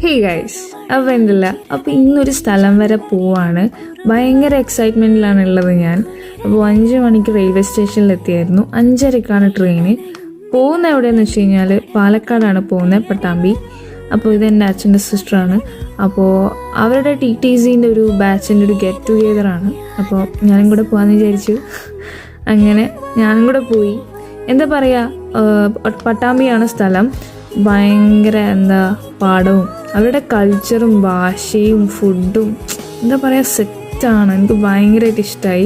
Hey guys, അപ്പോൾ എന്തില്ല, അപ്പോൾ ഇന്നൊരു സ്ഥലം വരെ പോവാണ്. ഭയങ്കര എക്സൈറ്റ്മെൻറ്റിലാണ് ഉള്ളത് ഞാൻ. അപ്പോൾ 5 മണിക്ക് റെയിൽവേ സ്റ്റേഷനിൽ എത്തിയായിരുന്നു. 5:30ക്കാണ് ട്രെയിന്. പോകുന്ന എവിടെയെന്ന് വെച്ച് കഴിഞ്ഞാൽ പാലക്കാടാണ് പോകുന്നത്, പട്ടാമ്പി. അപ്പോൾ ഇതെൻ്റെ അച്ഛൻ്റെ സിസ്റ്ററാണ്. അപ്പോൾ അവരുടെ TTCൻ്റെ ഒരു ബാച്ചിൻ്റെ ഒരു ഗെറ്റ് ടുഗെദറാണ്. അപ്പോൾ ഞാനും കൂടെ പോകാമെന്ന് വിചാരിച്ചു. അങ്ങനെ ഞാനും കൂടെ പോയി. എന്താ പറയുക, പട്ടാമ്പിയാണ് സ്ഥലം. ഭയങ്കര പാടവും അവരുടെ കൾച്ചറും ഭാഷയും ഫുഡും എന്താ പറയുക സെറ്റാണ്. എനിക്ക് ഭയങ്കരമായിട്ട് ഇഷ്ടമായി.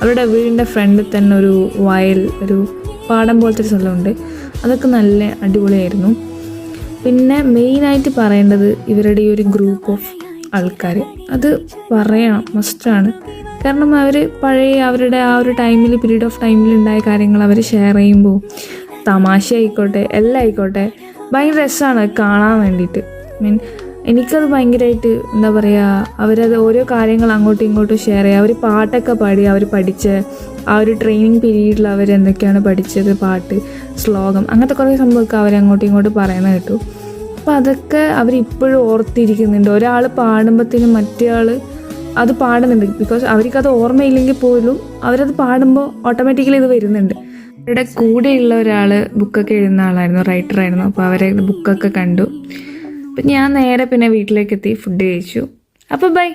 അവരുടെ വീടിൻ്റെ ഫ്രണ്ടിൽ തന്നെ ഒരു വയൽ, ഒരു പാടം പോലത്തെ ഒരു സ്ഥലമുണ്ട്. അതൊക്കെ നല്ല അടിപൊളിയായിരുന്നു. പിന്നെ മെയിനായിട്ട് പറയേണ്ടത് ഇവരുടെ ഈ ഒരു ഗ്രൂപ്പ് ഓഫ് ആൾക്കാർ, അത് പറയണം, മസ്റ്റാണ്. കാരണം അവർ പഴയ അവരുടെ ആ ഒരു പീരീഡ് ഓഫ് ടൈമിൽ ഉണ്ടായ കാര്യങ്ങൾ അവർ ഷെയർ ചെയ്യുമ്പോൾ തമാശ ആയിക്കോട്ടെ എല്ലാം ആയിക്കോട്ടെ ഭയങ്കര രസമാണ് കാണാൻ വേണ്ടിയിട്ട്. എനിക്കത് ഭയങ്കരമായിട്ട് എന്താ പറയുക, അവരത് ഓരോ കാര്യങ്ങൾ അങ്ങോട്ടും ഇങ്ങോട്ടും ഷെയർ ചെയ്യുക. അവർ പാട്ടൊക്കെ പാടി, അവർ പഠിച്ച ആ ഒരു ട്രെയിനിങ് പീരീഡിൽ അവരെന്തൊക്കെയാണ് പഠിച്ചത്, പാട്ട്, ശ്ലോകം, അങ്ങനത്തെ കുറേ സംഭവമൊക്കെ അവരങ്ങോട്ടും ഇങ്ങോട്ടും പറയുന്നത് കേട്ടു. അപ്പോൾ അതൊക്കെ അവരിപ്പോഴും ഓർത്തിരിക്കുന്നുണ്ട്. ഒരാൾ പാടുമ്പോഴത്തേനും മറ്റേ ആൾ അത് പാടുന്നുണ്ട്. ബിക്കോസ് അവർക്കത് ഓർമ്മയില്ലെങ്കിൽ പോലും അവരത് പാടുമ്പോൾ ഓട്ടോമാറ്റിക്കലി ഇത് വരുന്നുണ്ട്. അവരുടെ കൂടെയുള്ള ഒരാൾ ബുക്കൊക്കെ എഴുതുന്ന ആളായിരുന്നു, റൈറ്ററായിരുന്നു. അപ്പോൾ അവരെ ബുക്കൊക്കെ കണ്ടു. അപ്പം ഞാൻ നേരെ പിന്നെ വീട്ടിലേക്ക് എത്തി, ഫുഡ് കഴിച്ചു. അപ്പോൾ ബൈ.